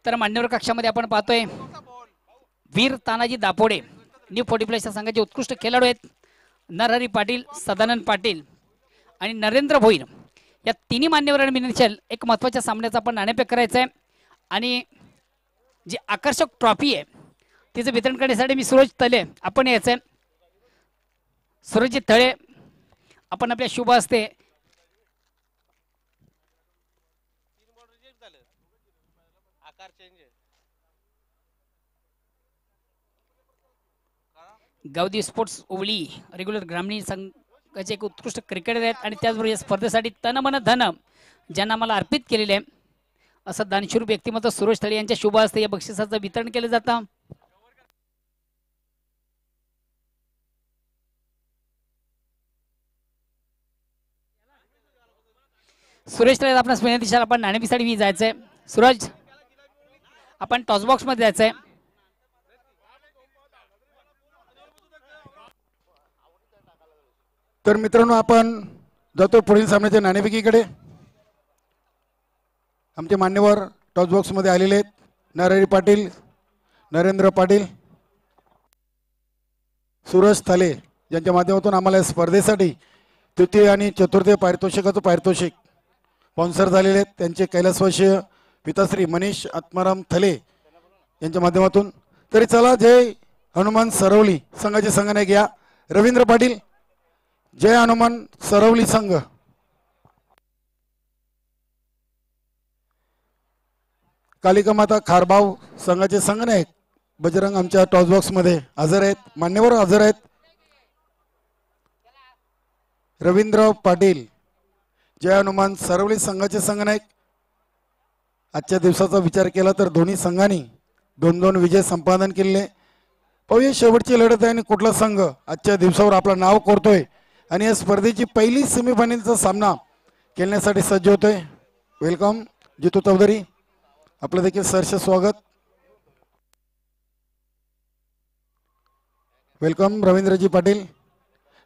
तर मान्यवर कक्षामध्ये आपण पाहतोय वीर तानाजी दापोडे न्यू 40 संघाचे उत्कृष्ट खेळाडू आहेत नरहरी पाटील, सदानंद पाटील आणि नरेंद्र भोईर या तिन्ही मान्यवरांनी मिळून एक महत्त्वाच्या सामन्याचा आपण नाणेफेक करायचं आहे आणि जी आकर्षक ट्रॉफी आहे तिचं वितरण करण्यासाठी मी सूरज तले आपण यायचं आहे। सूरजजी तळे आपण आपल्या शुभ हस्ते गावदी स्पोर्ट्स ओवली रेग्युलर ग्रामीण संघाचे एक उत्कृष्ट क्रिकेटर आहेत आणि त्याचबरोबर या स्पर्धेसाठी तन मन धन ज्यांना मला अर्पित केलेले आहे असं दानशूर व्यक्तिमत्व सूरज तळे यांच्या शुभ हस्ते या बक्षिसाचं वितरण केलं जातं। सुरेश तळे आपण विनंती आपण नाणेफेकीसाठी जायचंय। सूरज आपण टॉस बॉक्स मध्ये जायचंय। तर मित्रांनो आपण जातो पुढील सामन्याच्या नाणेफेकीकडे। आमचे मान्यवर टॉस बॉक्स मध्ये आलेले आहेत नरहरी पाटील, नरेंद्र पाटील, सूरज थाले यांच्या माध्यमातून आम्हाला या स्पर्धेसाठी तृतीय आणि चतुर्थ पारितोषिकाचं पारितोषिक स्पॉन्सर झालेले आहेत। त्यांचे कैलासवासी पिताश्री मनीष आत्माराम थले यांच्या माध्यमातून। तरी चला जय हनुमान सरवली संघाचे संघनायक या रवींद्र पाटील, जय हनुमान सरवली संघ। कालिका माता खारबाव संघाचे संघनायक बजरंग आमच्या टॉस बॉक्स मध्ये हजर आहेत, मान्यवर हजर आहेत। रवींद्र पाटील, जय हनुमान सरवली संघाचे संघनायक। आजच्या दिवसाचा विचार केला तर दोन्ही संघांनी 2-2 विजय संपादन केले। पाहूया शेवटची लढत आहे आणि कुठला संघ आजच्या दिवसावर आपलं नाव कोरतोय आणि या स्पर्धेची पहिली सेमीफायनलचा सामना खेळण्यासाठी सज्ज होतोय। वेलकम जितू चौधरी, आपलं देखील सहर्ष स्वागत। वेलकम रवींद्रजी पाटील।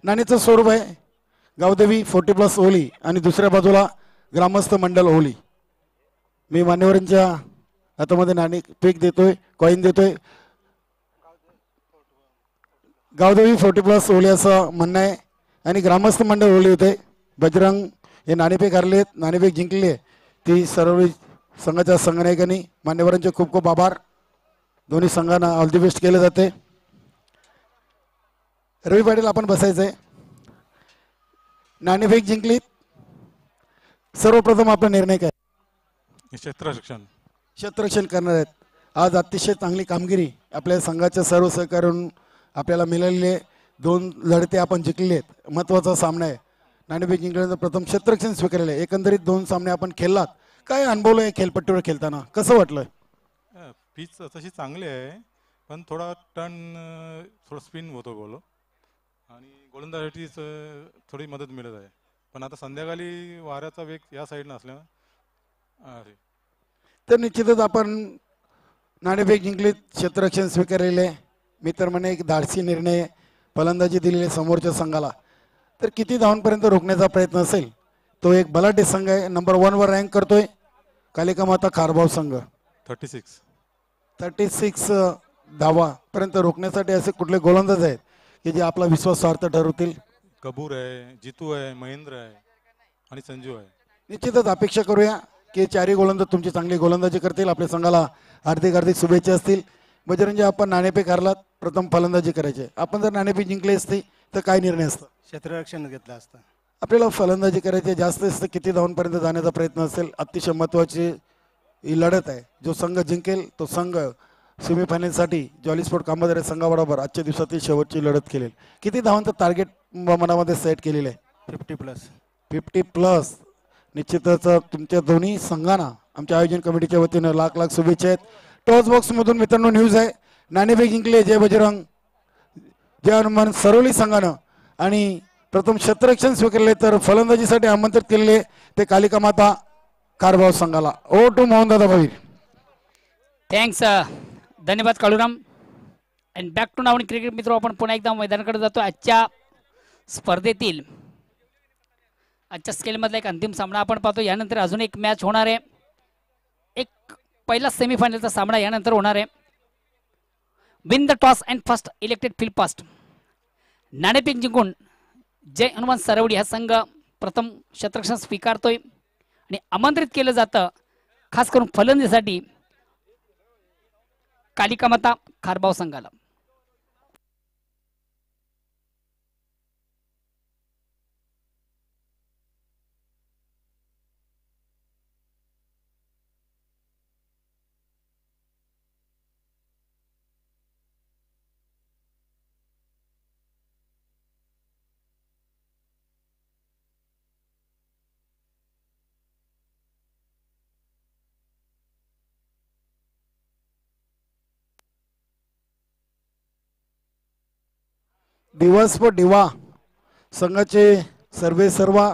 नाणेचं स्वरूप आहे गावदेवी 40+ ओली आणि दुसऱ्या बाजूला ग्रामस्थ मंडल ओली। मी मान्यवरांच्या हातामध्ये नाणे पीक देतोय, कॉईन देतोय। गावदेवी 40+ ओली असं म्हणणं आहे आणि ग्रामस्थ मंडळ ओली होते। बजरंग हे नाणेफेक हरले, नाणेफेक जिंकले ती सर्व संघाच्या संघनायकांनी मान्यवरांचे खूप खूप आभार। दोन्ही संघांना ऑल दी बेस्ट केले जाते। रवी पाटील आपण बसायचंय। नाणेफेक जिंकली, सर्वप्रथम आपला निर्णय काय? क्षेत्ररक्षण करणार आहेत। आज अतिशय चांगली कामगिरी आपल्या संघाच्या सर्व सहकार्यातून आपल्याला मिळालेले 2 लढते आपण जिंकले आहेत। महत्त्वाचा सामना आहे। नाणेफेक जिंकल्यानंतर प्रथम क्षेत्ररक्षण स्वीकारले। एकंदरीत 2 सामने आपण खेळलात, काय अनुभवलं आहे खेळपट्टीवर खेळताना, कसं वाटलं? पिच तशी चांगली आहे पण थोडा थोडं स्पिन होतो बोलो आणि गोलंदाजीसाठी थोडी मदत मिळत आहे। पण आता संध्याकाळी वाऱ्याचा वेग या साईडनं असल्यामुळे तर निश्चितच आपण नाणेफेक जिंकली, क्षेत्ररक्षण स्वीकारलेले। मी तर म्हणे एक धाडसी निर्णय फलंदाजी दिलेले समोरच्या संघाला। तर किती धावांपर्यंत रोखण्याचा प्रयत्न असेल तो एक बलाढ्य संघ आहे, नंबर 1 वर रँक करतोय कालिका माता खारबाव संघ। 36 धावापर्यंत रोखण्यासाठी असे कुठले गोलंदाज आहेत की जे आपला विश्वासार्थ ठरवतील? कबूर आहे, जितू आहे, महेंद्र आहे आणि संजू आहे। निश्चितच अपेक्षा करूया की 4ही गोलंदाज तुमची चांगली गोलंदाजी करतील। आपल्या संघाला हार्दिक शुभेच्छा असतील। बजरंगी आपण नाणेफेक हरलात, प्रथम फलंदाजी करायचे। आपण जर नाणेफेक जिंकली असती तर काय निर्णय असता? क्षेत्ररक्षण घेतलं असतं। आपल्याला फलंदाजी करायची, जास्त किती धावांपर्यंत जाण्याचा प्रयत्न असेल। अतिशय महत्त्वाची ही लढत आहे, जो संघ जिंकेल तो संघ सेमीफायनलसाठी जॉली स्पोर्ट कांबादरे संघाबरोबर आजच्या दिवसातील शेवटची लढत खेळेल। किती धावांचं टार्गेट मनामध्ये सेट केलेलं आहे? 50+। निश्चितच तुमच्या दोन्ही संघांना आमच्या आयोजन कमिटीच्या वतीनं लाख लाख शुभेच्छा आहेत। टॉस बॉक्स मधून मित्रांनो न्यूज आहे, नाणेफेक जिंकले जय बजरंग जय हनुमान सरवली संघानं आणि प्रथम क्षेत्ररक्षण स्वीकारले तर फलंदाजीसाठी आमंत्रित केलेले ते कालिका माता खारबाव संघाला। ओ टू मोहन दादा भवीर। थँक्स, धन्यवाद काळूराम। अँड बॅक टू नाव क्रिकेट मित्र, आपण पुन्हा एकदा मैदानाकडे जातो। आजच्या स्पर्धेतील आजच्या स्केलमधला एक अंतिम सामना आपण पाहतो। यानंतर अजून एक मॅच होणार आहे। एक पहिला सेमीफायनलचा सामना यानंतर होणार आहे. Win the toss and first elected field first. नाणेफेक जिंकून जय हनुमान सरवडी हा संघ प्रथम क्षेत्ररक्षण स्वीकारतोय आणि आमंत्रित केलं जातं खास करून फलंदाजीसाठी कालिका माता खारबाव संघाला. दिवस व दिवा संघाचे सर्वे सर्वा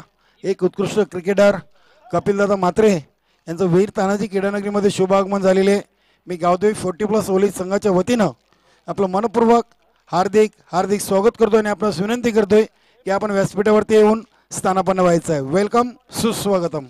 एक उत्कृष्ट क्रिकेटर कपिलदादा म्हात्रे यांचं वीर तानाजी क्रीडानगरीमध्ये शुभ आगमन झालेले. मी गावदेवी 40+ ओली संघाच्या वतीनं आपलं मनपूर्वक हार्दिक हार्दिक स्वागत करतोय आणि आपणास विनंती करतोय की आपण व्यासपीठावरती येऊन स्थानापन्न व्हायचं आहे. वेलकम, सुस्वागतम.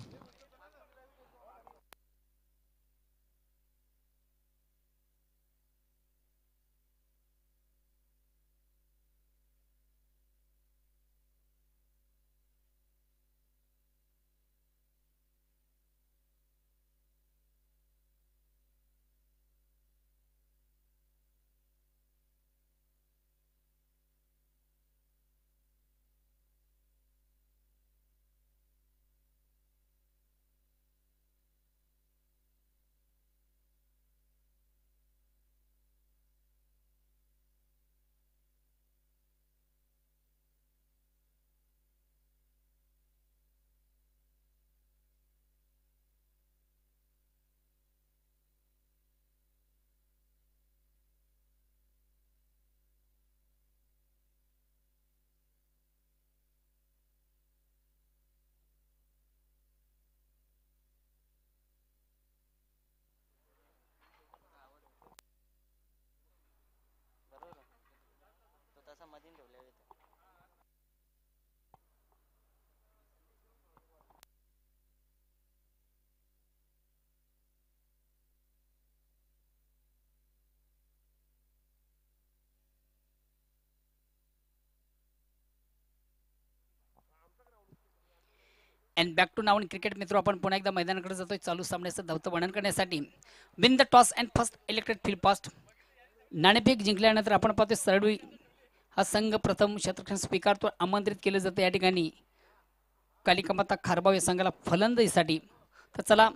अँड बॅक टू नाव क्रिकेट मित्र, आपण पुन्हा एकदा मैदानाकडे जातोय चालू सामन्याचं धावतं वर्णन करण्यासाठी. Win the toss and first elected field first. नाणेफेक जिंकल्यानंतर आपण पाहतोय सरडवी हा संघ प्रथम क्षेत्ररक्षण स्वीकारतो. आमंत्रित केलं जातं या ठिकाणी कालिका माता खारबाव या संघाला फलंदाजीसाठी. तर चला,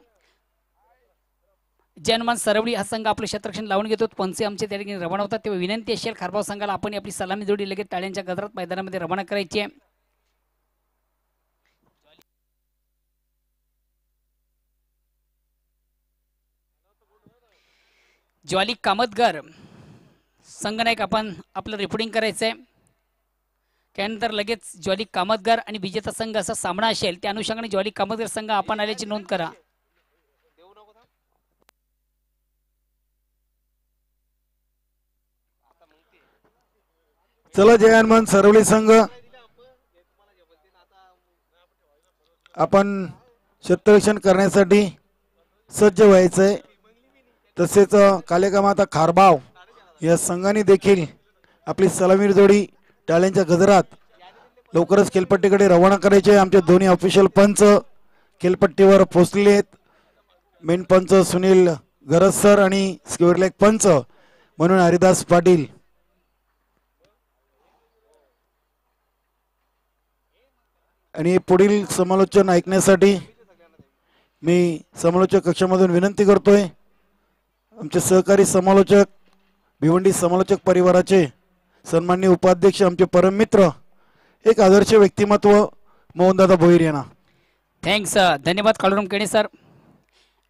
जय हनुमान सरवडी हा संघ आपलं क्षेत्ररक्षण लावून घेतो. पंचे आमचे त्या ठिकाणी रवाना होतात तेव्हा विनंती असेल खारबाव संघाला आपण आपली सलामी जोडी लगेच टाळ्यांच्या गजरात मैदानामध्ये रवाना करायची आहे. ज्वाली कामतगर संघनायक आपण आपलं रिपोर्टिंग करायचं आहे. त्यानंतर लगेच ज्वाली कामतगर आणि विजेता संघ असा सामना असेल. त्या अनुषंगाने ज्वाली कामतगर संघ आपण आल्याची नोंद करा. चला, जय हनुमान सरवली संघ आपण क्षेत्ररक्षण करण्यासाठी सज्ज व्हायचंय. तसेच कालिका माता खारबाव या संघाने देखील आपली सलामी जोडी टाळ्यांच्या गजरात लवकरच खेळपट्टीकडे रवाना करायचे. आमचे दोन्ही ऑफिशियल पंच खेळपट्टीवर पोहोचलेले आहेत. मेन पंच सुनील गरज सर आणि स्क्वेअर लेग पंच म्हणून हरिदास पाटील. आणि पुढील समालोचन ऐकण्यासाठी मी समालोचक कक्षामधून विनंती करतोय आमचे सहकारी समालोचक भिवंडी समालोचक परिवाराचे सन्माननीय उपाध्यक्ष आमचे परम मित्र एक आदर्श व्यक्तिमत्व मोहनदादा भोईर यांना. थँक्स, धन्यवाद Kaluram Kene sir.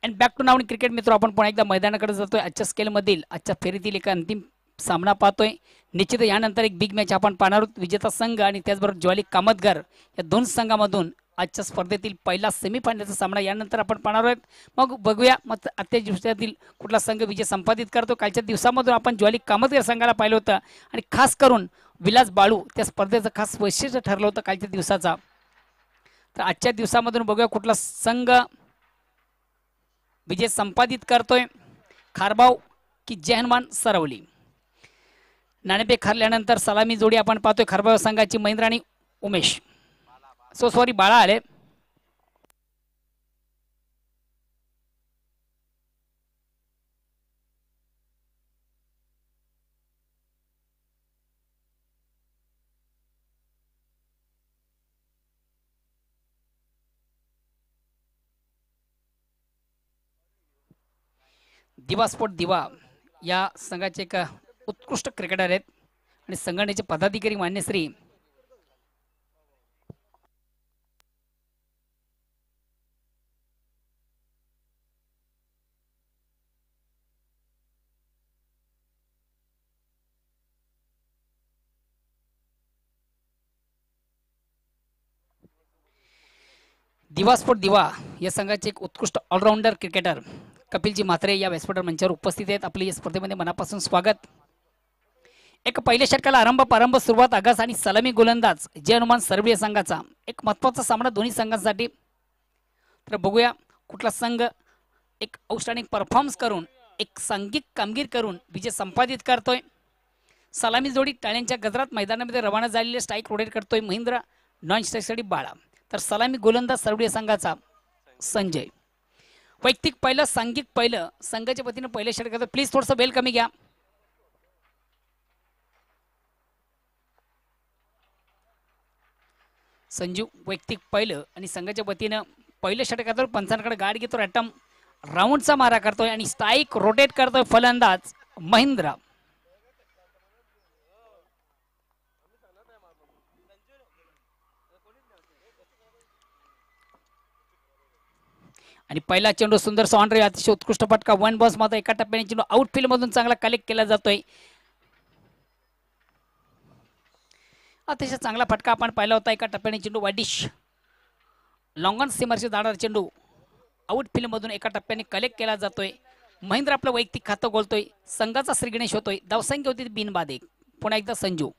And back to नाव क्रिकेट मित्र, आपण पुन्हा एकदा मैदानाकडे जातोय. आजच्या स्केलमधील आजच्या फेरीतील एक अंतिम सामना पाहतोय. निश्चित यानंतर एक बिग मॅच आपण पाहणार आहोत. विजेता संघ आणि त्याचबरोबर ज्वाली कामतगर या दोन संघामधून आजच्या स्पर्धेतील पहिला सेमीफायनलचा सामना यानंतर आपण पाहणार आहोत. मग बघूया मग आजच्या दिवसातील कुठला संघ विजय संपादित करतो. कालच्या दिवसामधून आपण ज्वाली कामतगर संघाला पाहिलं होतं आणि खास करून विलास बाळू त्या स्पर्धेचं खास वैशिष्ट्य ठरलं होतं कालच्या दिवसाचा. तर आजच्या दिवसामधून बघूया कुठला संघ विजय संपादित करतोय खारबाव की जयहनुमान सरवली. नाणेफेक हरल्यानंतर सलामी जोडी आपण पाहतोय खारबाव संघाची महेंद्र आणि उमेश. सॉरी बाळा आले. दिवा स्पोर्ट दिवा या संघाचे एक उत्कृष्ट क्रिकेटर आहेत आणि संघटनेचे पदाधिकारी मान्यश्री दिवा स्पोर्ट दिवा या संघाचे एक उत्कृष्ट ऑलराऊंडर क्रिकेटर कपिलजी म्हात्रे या व्यासपीठावर मंचावर उपस्थित आहेत. आपले या स्पर्धेमध्ये मनापासून स्वागत. एक पहिल्या षटकाला प्रारंभ सुरुवात आगास आणि सलामी गोलंदाज जय हनुमान सरवली संघाचा एक महत्त्वाचा सामना दोन्ही संघांसाठी. तर बघूया कुठला संघ एक आउटस्टँडिंग परफॉर्मन्स करून एक सांघिक कामगिरी करून विजय संपादित करतोय. सलामी जोडी टाळ्यांच्या गजरात मैदानामध्ये रवाना झालेले स्ट्राईक रोटेट करतोय महेंद्र. नॉन स्ट्राईकसाठी बाळा. तर सलामी गोलंदाज सरवडी संघाचा संजय. वैयक्तिक पहिलं सांघिक पहिलं संघाच्या वतीनं पहिल्या षटकात प्लीज थोडंसं बेल कमी घ्या. संजू वैयक्तिक पहिलं आणि संघाच्या वतीनं पहिल्या षटकावर पंचांकडे गाड घेतो. रॅटम राऊंडचा मारा करतोय आणि स्ट्राईक रोटेट करतोय फलंदाज महेंद्र. आणि पहिला चेंडू सुंदर सॉन्ड्रे अतिशय उत्कृष्ट फटका वन बॉस मात्र एका टप्प्याने चेंडू आउटफील्ड मधून चांगला कलेक्ट केला जातोय. अतिशय चांगला फटका आपण पाहिला होता. एका टप्प्याने चेंडू वाडिश लॉंगॉन सीमरचे दाणार चेंडू आउटफील्ड मधून एका टप्प्याने कलेक्ट केला जातोय. महेंद्र आपलं वैयक्तिक खातं गोलतोय. संघाचा श्रीगणेश होतोय. धावसंख्या होती बिनबाद एक. पुन्हा एकदा संजू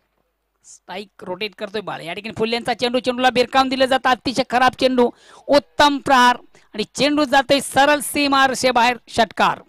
स्ट्राईक रोटेट करतोय बाळ. या ठिकाणी फुल्यांचा चेंडू चेंडूला बिरकावून दिलं जातं. अतिशय खराब चेंडू उत्तम प्रहार आणि चेंडू जातोय सरळ सीमा बाहेर षटकार.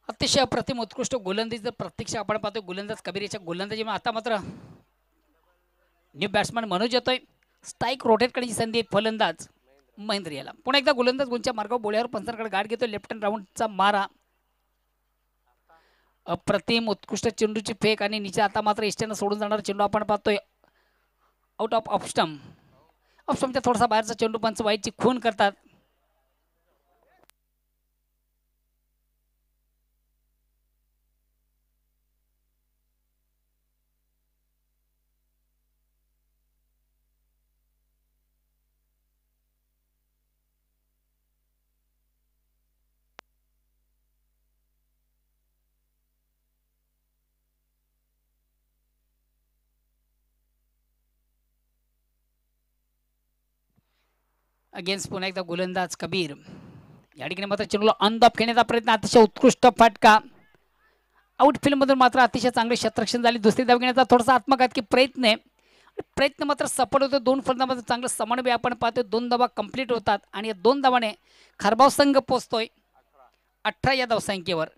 अतिशय अप्रतिम उत्कृष्ट गोलंदाजी प्रत्यक्ष आपण पाहतोय गोलंदाज कबीर याच्या गोलंदाजी आता मात्र न्यू बॅट्समॅन मनोज येतोय स्ट्राईक रोटेट करण्याची संधी आहे फलंदाज महेंद्र याला पुन्हा एकदा गोलंदाज गुंच्या मार्गावर बोळ्यावर पंचांकडे गाठ घेतो लेफ्ट हँड राऊंडचा मारा अप्रतिम उत्कृष्ट चेंडूची फेक आणि निचे आता मात्र इष्टानं सोडून जाणारा चेंडू आपण पाहतोय आउट ऑफ ऑफस्टम ऑफस्टमच्या थोडासा बाहेरचा चेंडू पंच वाईटची खून करतात अगेन्स्ट पुन्हा एकदा गोलंदाज कबीर या ठिकाणी मात्र चेंडूला ऑन द ऑफ खेळण्याचा प्रयत्न अतिशय उत्कृष्ट फटका आउटफील्ड मधून मात्र अतिशय चांगले क्षेत्ररक्षण झाले दुसरी धाव घेण्याचा थोडासा आत्मघातकी प्रयत्न आहे प्रयत्न मात्र सफल होतो दोन फलंदाजांमध्ये चांगलं समन्वय आपण पाहतोय दोन धावा कंप्लीट होतात आणि या दोन धावाने खारबाव संघ पोहोचतोय 18 या धावसंख्येवर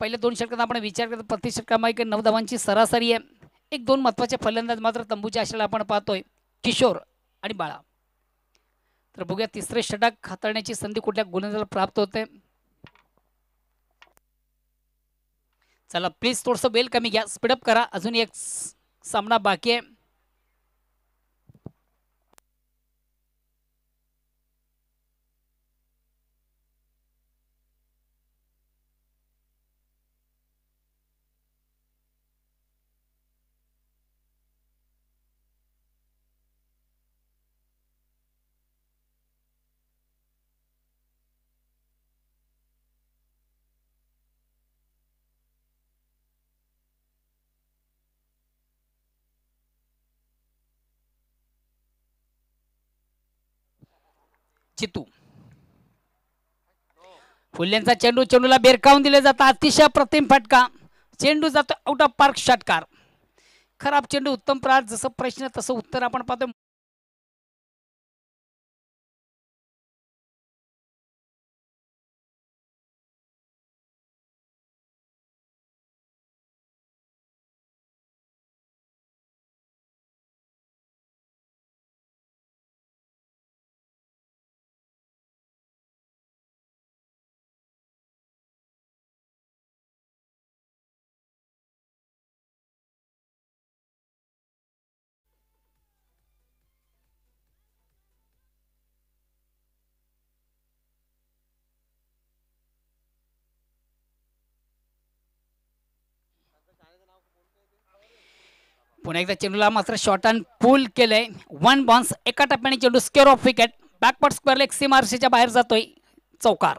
पहिल्या दोन षटकात आपण विचार करतो प्रति षटकामागे 9 धावांची सरासरी आहे एक दोन महत्वाचे फलंदाज मात्र तंबूच्या आशेला आपण पाहतोय किशोर आणि बाळा तर बघूया तिसरे षटक हाताळण्याची संधी कुठल्या गोलंदाजाला प्राप्त होते चला प्लीज थोडंसं बेल कमी घ्या स्पीडअप करा अजून एक सामना बाकी आहे चितू फुल्यांचा चेंडू चेंडूला बेरकावून दिले जातात अतिशय प्रतिम फटका चेंडू जातो आउट ऑफ पार्क षटकार खराब चेंडू उत्तम प्रहार जसं प्रश्न तसं उत्तर आपण पाहतो पुन्हा एकदा चेंडूला मात्र शॉर्ट अँड पुल केलंय वन बाउन्स एका टप्प्याने चेंडू square of wicket backward square leg सीमारशीच्या बाहेर जातोय चौकार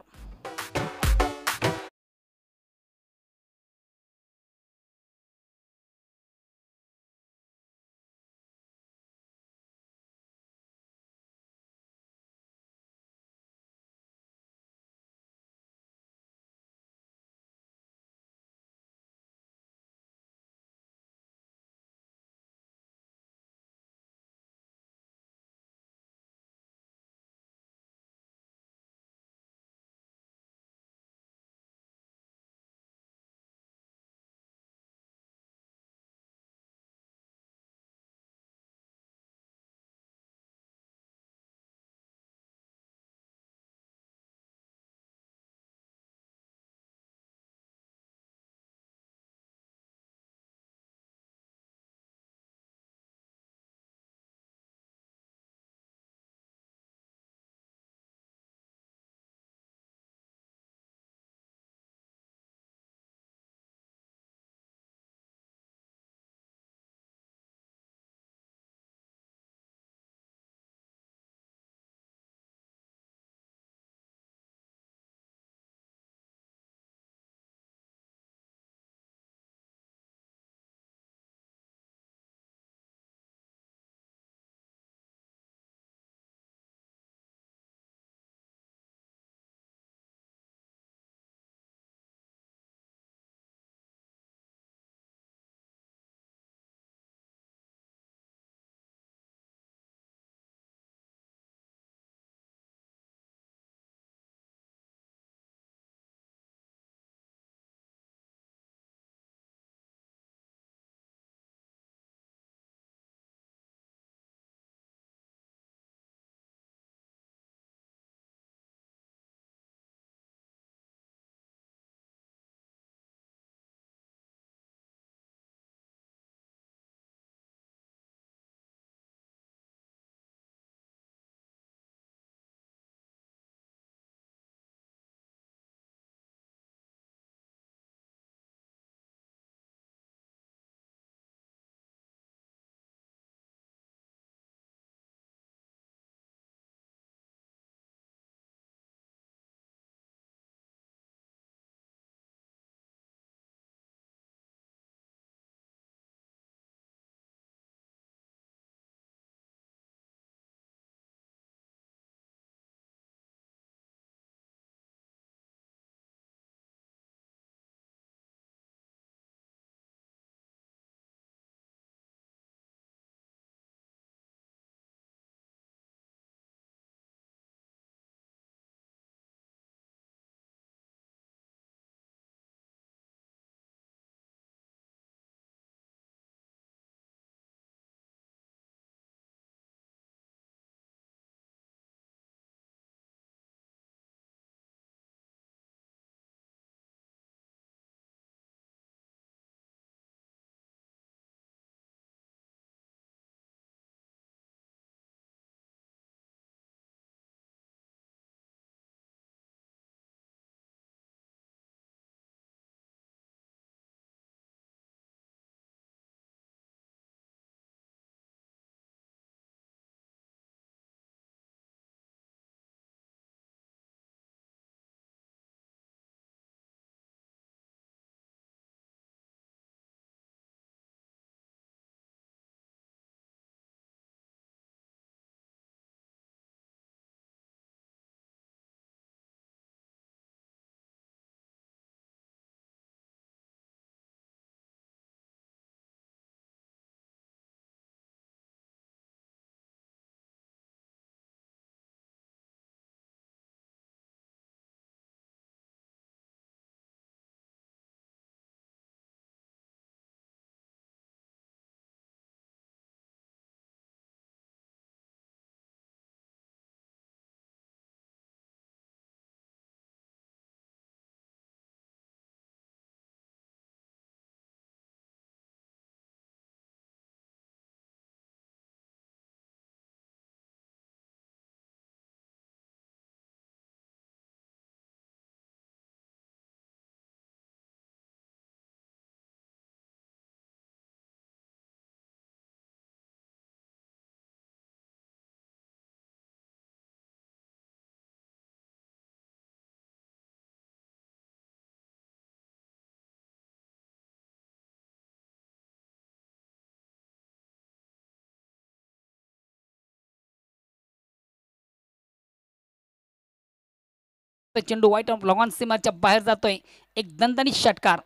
चेंडू वाईट लॉंग सीमाच्या बाहेर जातोय. एक दणदणीत षटकार.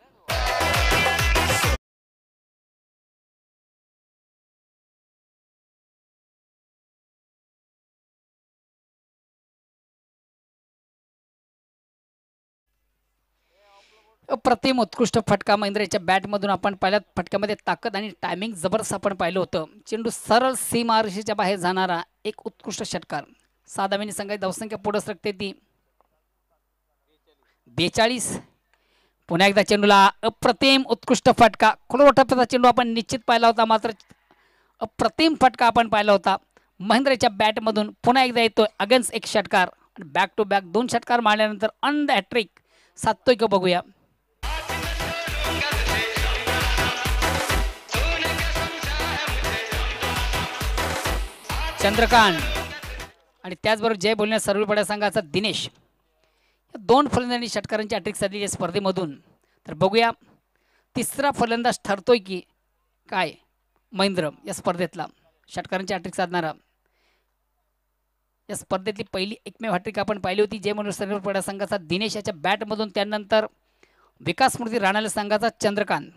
अप्रतिम उत्कृष्ट फटका महेंद्रच्या बॅटमधून आपण पाहिल्यात. फटक्यामध्ये ताकद आणि टायमिंग जबरदस्त आपण पाहिलं होतं. चेंडू सरळ सीमारेषेच्या बाहेर जाणारा एक उत्कृष्ट षटकार. 6 धावांनी संघाची धावसंख्या पुढे सरकते ती 42. पुन्हा एकदा चेंडूला अप्रतिम उत्कृष्ट फटका. खोलवटाचा चेंडू आपण निश्चित पाहिला होता, मात्र अप्रतिम फटका आपण पाहिला होता. महेंद्रच्या बॅटमधून पुन्हा एकदा येतोय अगेन्स्ट एक षटकार. बॅक टू बॅक 2 षटकार मारल्यानंतर ऑन द हॅट्रिक साधतोय का बघूया. चंद्रकांत आणि त्याचबरोबर जय बोलण्या सर्वपड्या संघाचा दिनेश, या 2 फलंदाजांनी षटकारांची हॅट्रिक साधली या स्पर्धेमधून. तर बघूया तिसरा फलंदाज ठरतोय की काय महेंद्र या स्पर्धेतला षटकारांची हॅट्रिक साधणारा. या स्पर्धेतली पहिली एकमेव हॅट्रिक आपण पाहिली होती जय बोलण्या सर्वपड्या संघाचा दिनेश याच्या बॅटमधून. त्यानंतर विकास स्मृती राणाले संघाचा चंद्रकांत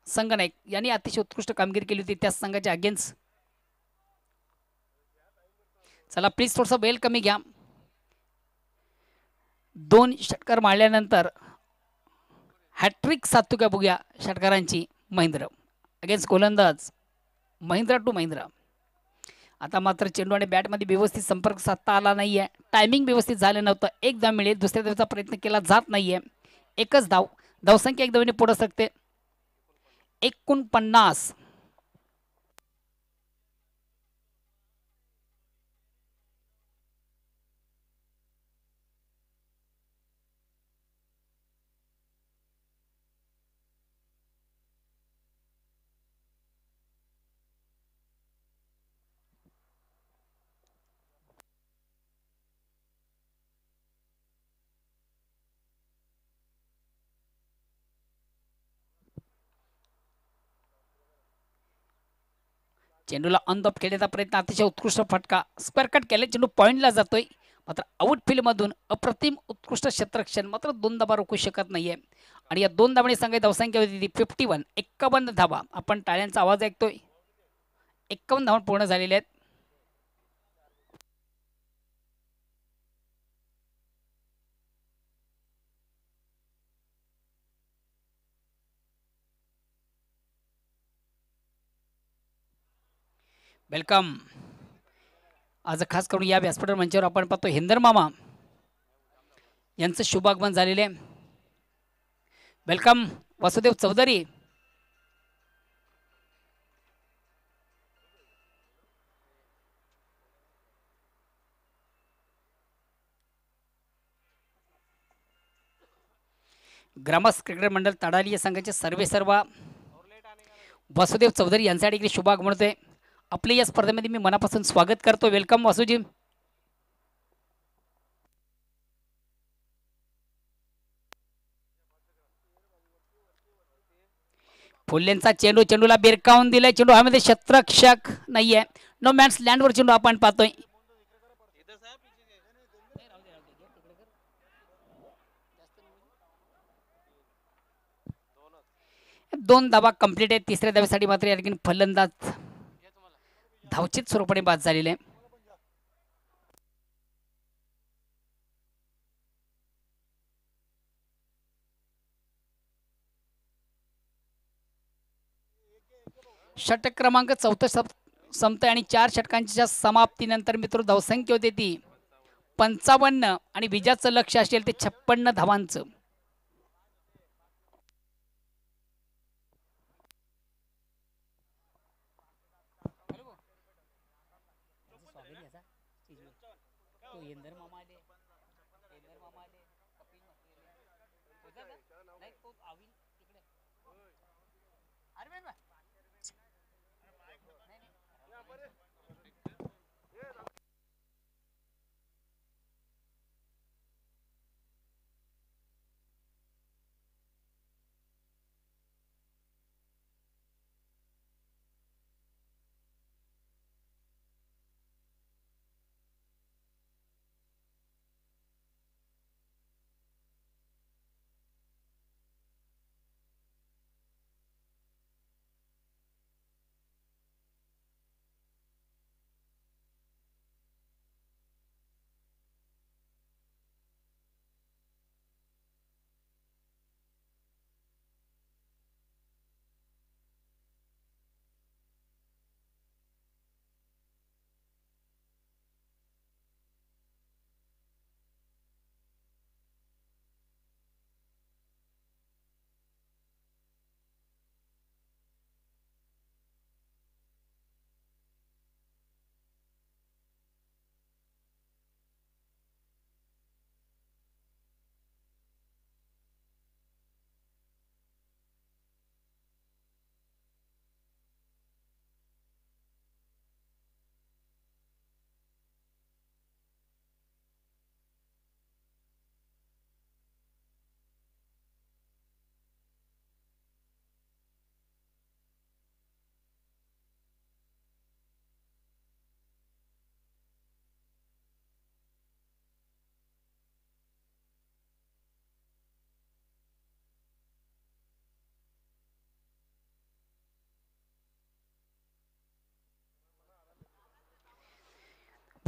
संगनायक यांनी अतिशय उत्कृष्ट कामगिरी केली होती त्या संघाच्या अगेन्स्ट. चला प्लीज थोडंसं बेल कमी घ्या. 2 षटकार मारल्यानंतर हॅट्रिक साधतो का बघूया षटकारांची महेंद्र अगेन्स्ट गोलंदाज महेंद्र टू महेंद्र. आता मात्र चेंडू आणि बॅटमध्ये व्यवस्थित संपर्क साधता आला नाही आहे. टायमिंग व्यवस्थित झालं नव्हतं. एक धाव मिळेल, दुसऱ्या धावेचा प्रयत्न केला जात नाही आहे. एकच धाव. धावसंख्या 1 धावेने पुढे सरकते 49. चेंडूला अनदॉप खेळण्याचा प्रयत्न, अतिशय उत्कृष्ट फटका. स्क्वेअर कट केले, चेंडू पॉईंटला जातोय. मात्र आउटफील्डमधून अप्रतिम उत्कृष्ट क्षेत्ररक्षण, मात्र 2 धावा रोखू शकत नाहीये. आणि या 2 धावांनी संघाची धावसंख्या होती 51. 51 धावा. आपण टाळ्यांचा आवाज ऐकतोय. 51 धावा पूर्ण झालेल्या आहेत. वेलकम. आज खास करून या व्यासपीठ मंचावर आपण पाहतो हिंदर मामा यांचं शुभागमन झालेले. वेलकम वासुदेव चौधरी. ग्रामस्थ क्रिकेट मंडळ तडाली या संघाचे सर्वेसर्वा वासुदेव चौधरी यांच्यासाठी इकडे शुभागमन होते. आपले या स्पर्धेमध्ये मी मनापासून स्वागत करतो. वेलकम वासुजी. फुल्लेंचा चेंडू, चेंडूला बिरकावून दिलाय. चेंडू हवेमध्ये क्षेत्ररक्षक नाहीये. नो मॅन्स लँडवर चेंडू आपण पाहतोय. 2 धावा कंप्लीट आहेत. तिसऱ्या धावेसाठी मात्र या ठिकाणी फलंदाज धावचित स्वरूपाने बाद झालेले. षटक क्रमांक 14 संपतोय आणि 4 षटकांच्या समाप्तीनंतर मित्र धावसंख्या होते ती 55 आणि विजयाचं लक्ष असेल ते 56 धावांचं.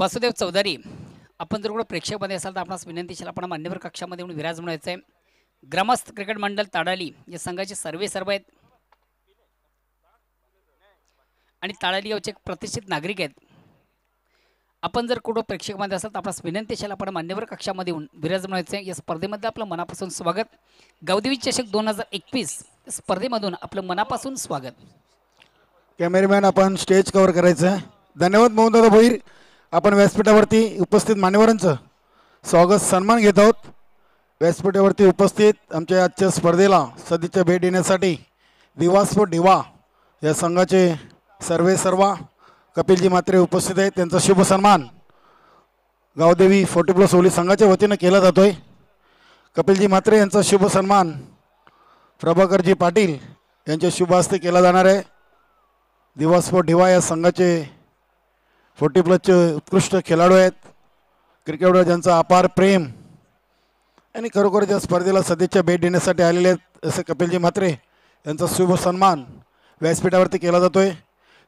वासुदेव चौधरी, आपण जर कुठं प्रेक्षकमध्ये असाल तर आपणास विनंती असेल आपण मान्यवर कक्षामध्ये येऊन विराजमान व्हायचं आहे. ग्रामस्थ क्रिकेट मंडळ ताडाली या संघाचे सर्व आहेत आणि ताडाली गावचे एक प्रतिष्ठित नागरिक आहेत. आपण जर कुठं प्रेक्षकमध्ये असाल तर आपणास विनंती असेल आपण मान्यवर कक्षामध्ये येऊन विराजमान व्हायचं आहे. या स्पर्धेमध्ये आपलं मनापासून स्वागत. गावदेवी चषक 2021 स्पर्धेमधून आपलं मनापासून स्वागत. कॅमेरामॅन आपण स्टेज कव्हर करायचं आहे. धन्यवाद मोहनदादा भोईर. आपण व्यासपीठावरती उपस्थित मान्यवरांचं स्वागत सन्मान घेत आहोत. व्यासपीठावरती उपस्थित आमच्या आजच्या स्पर्धेला सदिच्छा भेट देण्यासाठी दिवास्फोट दिवा या संघाचे सर्व कपिलजी म्हात्रे उपस्थित आहेत. त्यांचा शुभ सन्मान गावदेवी 40+ ओली संघाच्या वतीनं केला जातोय. कपिलजी म्हात्रे यांचा शुभ सन्मान प्रभाकरजी पाटील यांच्या शुभ हस्ते केला जाणार आहे. दिवास्फोट दिवा या संघाचे 40+ उत्कृष्ट खेळाडू आहेत. क्रिकेटवर ज्यांचा अपार प्रेम आणि खरोखर या स्पर्धेला सदिच्छा भेट देण्यासाठी आलेले आहेत असे कपिलजी म्हात्रे यांचा शुभ सन्मान व्यासपीठावरती केला जातोय.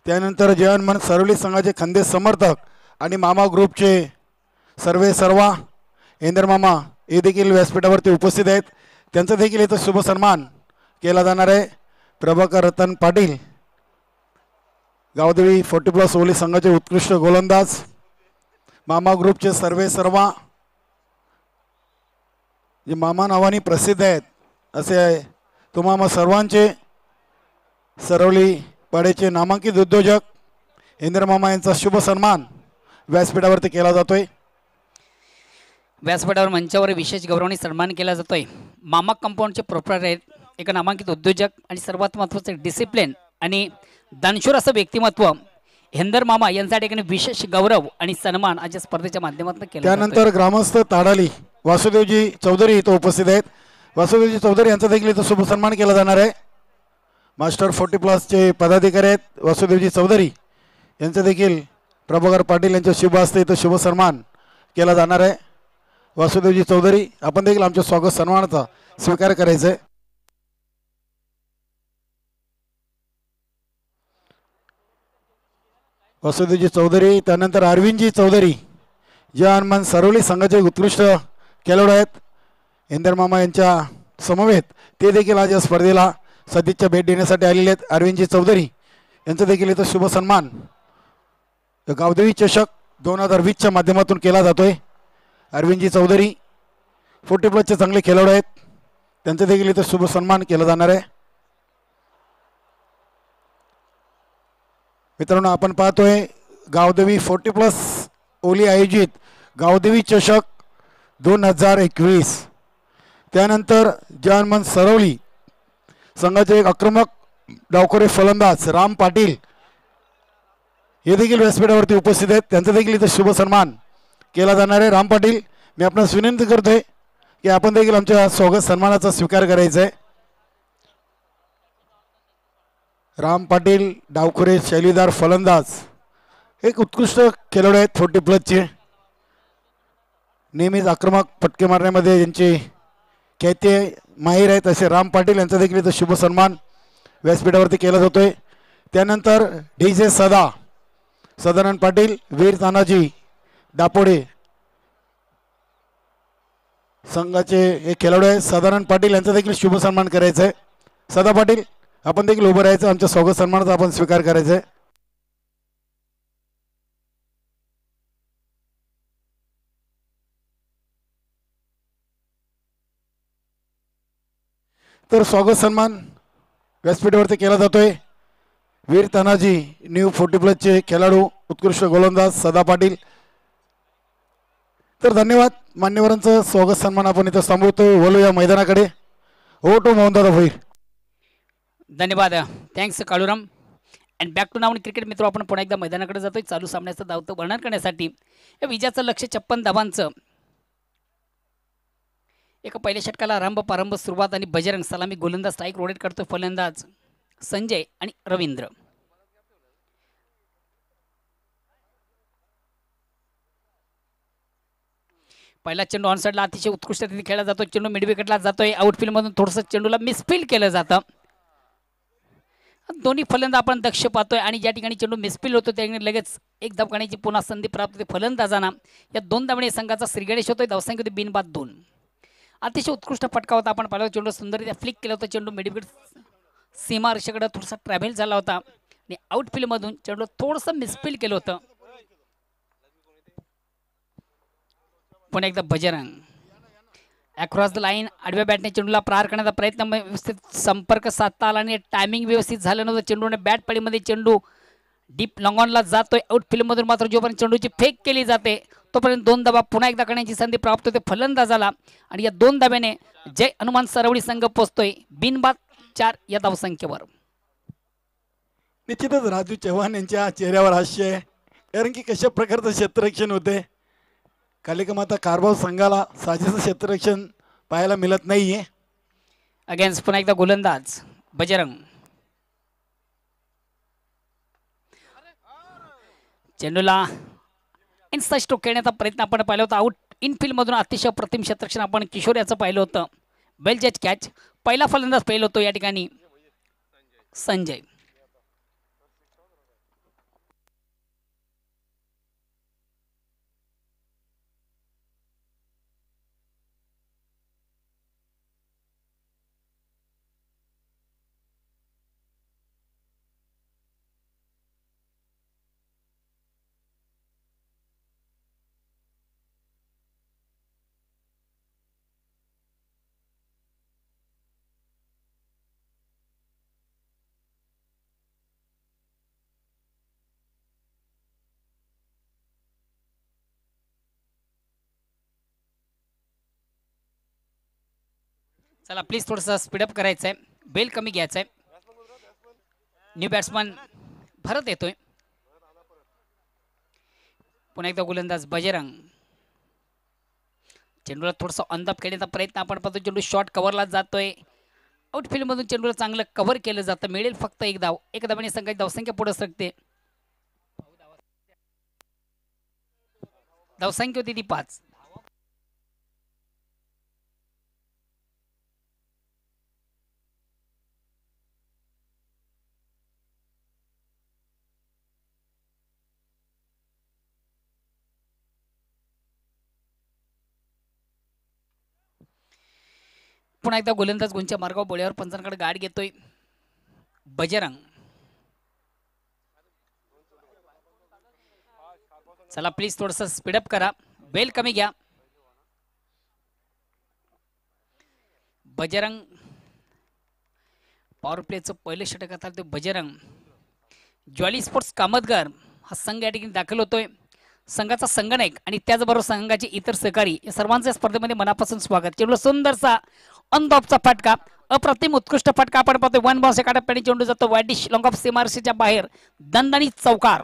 त्यानंतर जयनमन सरवली संघाचे खंदे समर्थक आणि मामा ग्रुपचे सर्व इंदर मामा हे देखील व्यासपीठावरती उपस्थित आहेत. त्यांचा देखील इथं शुभ सन्मान केला जाणार आहे. प्रभाकर रतन पाटील गावदेवी 40+ ओली संघाचे उत्कृष्ट गोलंदाज, मामा ग्रुपचे सर्व जे मामा नावाने प्रसिद्ध आहेत असे तुम्हा सर्वांचे सरवली पाड्याचे नामांकित उद्योजक इंद्र मामा यांचा शुभ सन्मान व्यासपीठावरती केला जातोय. व्यासपीठावर मंचावर विशेष गौरवाने सन्मान केला जातोय. मामा कंपाऊंडचे प्रोप्रायटर आहेत, एक नामांकित उद्योजक आणि सर्वात महत्त्वाचे डिसिप्लिन आणि दानशूर असं व्यक्तिमत्व हेंदर मामा यांचा ठिकाणी विशेष गौरव आणि सन्मान आज स्पर्धेच्या माध्यमातून केला. त्यानंतर ग्रामस्थ ताडाली वासुदेवजी चौधरी इथं उपस्थित आहेत. वासुदेवजी चौधरी यांचा देखील इथं शुभ सन्मान केला जाणार आहे. मास्टर 40+ चे पदाधिकारी आहेत वासुदेवजी चौधरी यांचा देखील प्रभाकर पाटील यांच्या शुभ हस्ते इथं शुभ सन्मान केला जाणार आहे. वासुदेवजी चौधरी आपण देखील आमच्या स्वागत सन्मानाचा स्वीकार करायचा आहे. वासुदेवजी चौधरी, त्यानंतर अरविंदजी चौधरी जे हनुमान सरवली संघाचे उत्कृष्ट खेळाडू आहेत. इंदर मामा यांच्या समवेत ते देखील आज या स्पर्धेला सदिच्छा भेट देण्यासाठी आलेले आहेत. अरविंदजी चौधरी यांचा देखील इथं शुभ सन्मान गावदेवी चषक 2020च्या माध्यमातून केला जातोय. अरविंदजी चौधरी 40+ चे चांगले खेळाडू आहेत, त्यांचा देखील इथं शुभ सन्मान केला जाणार आहे. मित्रांनो आपण पाहतोय गावदेवी 40+ ओली आयोजित गावदेवी चषक 2021. त्यानंतर जानमन सरवली संघाचे एक आक्रमक डावखोरे फलंदाज राम पाटील हे देखील व्यासपीठावरती उपस्थित आहेत. त्यांचा देखील इथं शुभ सन्मान केला जाणार आहे. राम पाटील, मी आपणास विनंती करतोय की आपण देखील आमच्या स्वागत सन्मानाचा स्वीकार करायचा आहे. राम पाटील डावखोरे शैलीदार फलंदाज एक उत्कृष्ट खेळाडू आहेत 40+ चे. नेहमीच आक्रमक फटके मारण्यामध्ये यांची ख्याती माहीर आहेत असे राम पाटील यांचा देखील इथं शुभ सन्मान व्यासपीठावरती केला जातोय. त्यानंतर DJ सदानंद पाटील वीर तानाजी दापोडे संघाचे एक खेळाडू आहे. सदानंद पाटील यांचा देखील शुभ सन्मान करायचा आहे. सदा पाटील आपण देखील उभं राहायचं, आमच्या स्वागत सन्मानाचा आपण स्वीकार करायचा आहे. तर स्वागत सन्मान व्यासपीठावरती केला जातोय. वीर तानाजी न्यू 40+ चे खेळाडू उत्कृष्ट गोलंदाज सदा पाटील. तर धन्यवाद मान्यवरांचं स्वागत सन्मान आपण इथं थांबवतोय. बोलूया मैदानाकडे. हो टू मोहनदादा भोईर. धन्यवाद, thanks Kaluram. And back to नाव क्रिकेट मित्र, आपण पुन्हा एकदा मैदानाकडे जातोय चालू सामन्याचं धावतं वर्णन करण्यासाठी. या विजयाचं लक्ष 56 धावांचं. एका पहिल्या षटकाला आरंभ प्रारंभ सुरुवात आणि बजरंग सलामी गोलंदाज स्ट्राईक रोटेट करतोय फलंदाज संजय आणि रवींद्र. पहिला चेंडू ऑन साइडला अतिशय उत्कृष्ट रीतीने खेळला जातो. चेंडू मिड विकेटला जातोय. आउटफील्ड मधून थोडंसं चेंडूला मिसफील्ड केलं जातं दोन्ही फलंदाज आपण दक्ष पाहतोय आणि ज्या ठिकाणी चेंडू मिसफील होतो त्या ठिकाणी लगेच एक धाव पुन्हा संधी प्राप्त होते फलंदाजांना. या 2 धावणे संघाचा श्रीगणेश होतोय. धावसंख्या होती बिनबाद 2. अतिशय उत्कृष्ट फटका होता. आपण पाहिलं चेंडू सुंदररित्या फ्लिक केला होता. चेंडू मिडविकेट सीमारेषेकडे थोडासा ट्रॅव्हल झाला होता आणि आउटफील्ड मधून चेंडू थोडंसं मिसफील केलं होतं. पुन्हा एकदा बजरंग अक्रॉस द लाईन आडव्या बॅटने चेंडूला प्रहार करण्याचा प्रयत्न, व्यवस्थित संपर्क साधता आला आणि टायमिंग व्यवस्थित झालं नव्हतं. चेंडूने बॅट पडीमध्ये चेंडू डीप लॉंगॉनला जातोय. आउटफील्ड मधून मात्र जोपर्यंत चेंडूची फेक केली जाते तोपर्यंत 2 धावा पुन्हा एकदा करण्याची संधी प्राप्त होते फलंदाजाला आणि या 2 धाब्याने जय हनुमान सरवडी संघ पोहोचतोय बिनबाद 4 या धावसंख्येवर. निश्चितच राजू चव्हाण यांच्या चेहऱ्यावर हास्य आहे, कारण की कशा प्रकारचं क्षेत्ररक्षण होते. कालिकामाता कारभार संघाला साजेसं क्षेत्ररक्षण पाहायला मिळत नाहीये. अगेन्स्ट पुन्हा एकदा गोलंदाज बजरंग. चेंडूला इनसाइड स्ट्रोक खेळण्याचा प्रयत्न आपण पाहिला होता. आउट इनफील्ड मधून अतिशय प्रतिम क्षेत्ररक्षण आपण किशोर याचं पाहिलं होतं. वेल जज कॅच. पहिला फलंदाज पहिला होतो या ठिकाणी संजय. चला प्लीज थोडंसं स्पीडअप करायचं आहे. बेल कमी घ्यायचं आहे. न्यू बॅट्समन भरत येतोय. पुन्हा एकदा गोलंदाज बजरंग. चेंडूला थोडंसं ऑन-द-ऑफ खेळण्याचा प्रयत्न आपण पाहतो. चेंडू शॉर्ट कव्हरला जातोय. आउटफील्ड मधून चेंडूला चांगलं कव्हर केलं जातं. मिळेल फक्त एक धाव. एक धावाने संघाची धावसंख्या पुढे सरकते. धावसंख्या होती ती 5. पुन्हा एकदा गोलंदाज गुंच्या मार्गावर बोळ्यावर पंचांकडे गाठ घेतोय बजरंग. चला प्लीज थोडंसं स्पीडअप करा. बेल कमी घ्या. बजरंग पॉवर प्लेचं पहिलं षटक आता ते बजरंग. ज्वाली स्पोर्ट्स कामतगार हा संघ या ठिकाणी दाखल होतोय. संघाचा संगणक आणि त्याचबरोबर संघाचे इतर सहकारी या सर्वांच्या स्पर्धेमध्ये मनापासून स्वागत. चेंडू सुंदरसा ऑन द ऑफचा फटका, अप्रतिम उत्कृष्ट फटका आपण पाहतोय. 1 बॉल काढा चेंडू जातो वाईट डिश लॉंग ऑफ सीमारेषेच्या बाहेर. दणदणीत चौकार.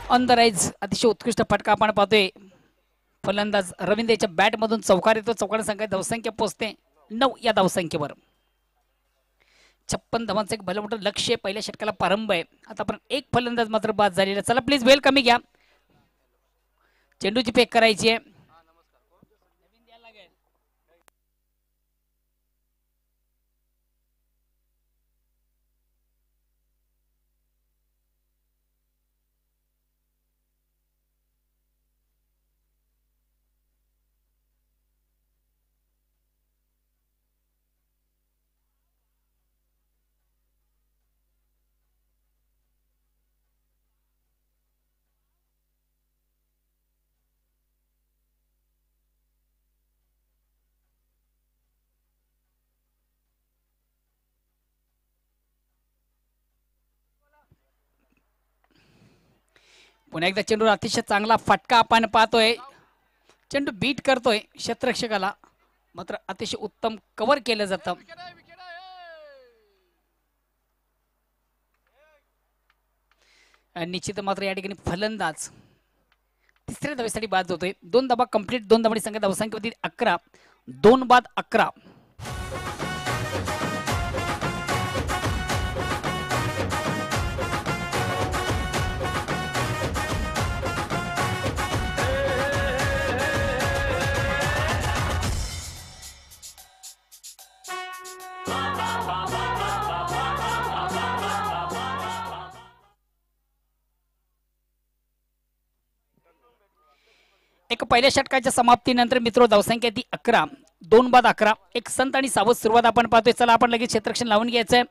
ऑन द राईज अतिशय उत्कृष्ट फटका आपण पाहतोय. फलंदाज रवींद्रच्या बॅट मधून चौकार येतो. चौकार संख्या धावसंख्या पोहोचते 9 या धावसंख्येवर. 56 धावांचं एक भलं मोठं लक्ष्य पहिल्या षटकाला प्रारंभ आहे. आता आपण एक फलंदाज मात्र बाद झालेला. चला प्लीज वेल कमी घ्या. चेंडूची पेक करायची आहे. पुन्हा एकदा चेंडू अतिशय चांगला फटका आपण पाहतोय. चेंडू बीट करतोय क्षेत्ररक्षकाला, मात्र अतिशय उत्तम कव्हर केलं जातं. निश्चित मात्र या ठिकाणी फलंदाज तिसऱ्या धावेसाठी बाद होतोय. 2 धावा कंप्लीट. 2 धावांनी संघ धावसंख्या होती 11. 2 बाद 11. एक पहिल्या षटकाच्या समाप्तीनंतर मित्र धावसंख्या ती 11, 2 बाद 11, एक संत आणि सावध सुरुवात आपण पाहतोय. चला आपण लगेच क्षेत्ररक्षण लावून घ्यायचंय.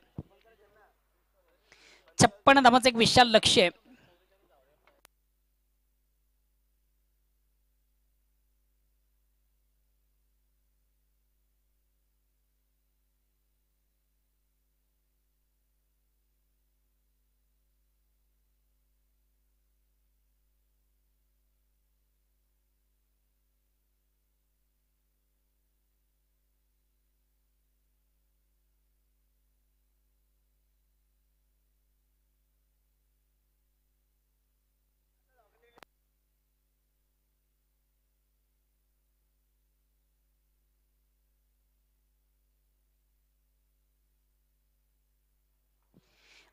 56 धावांचं एक विशाल लक्ष्य आहे.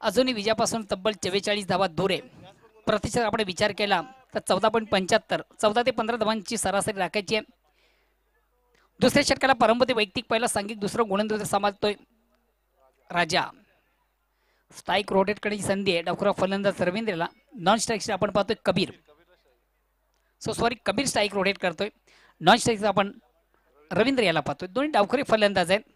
अजूनही विजयापासून तब्बल 44 धावा दूर आहे. प्रतिशत आपण विचार केला तर 14.75, 14 ते 15 धावांची सरासरी राखायची आहे. दुसऱ्या षटकाला परंपरे वैयक्तिक पहिला सांघिक दुसरं गोलंदाज समाजतोय राजा. स्ट्राईक रोटेट करण्याची संधी आहे. डावखुरा फलंदाज रवींद्रला. नॉन स्ट्राईक आपण पाहतोय कबीर. कबीर स्ट्राईक रोटेट करतोय. नॉन स्ट्राईक आपण रवींद्र याला पाहतोय. दोन्ही डावखुरे फलंदाज आहेत.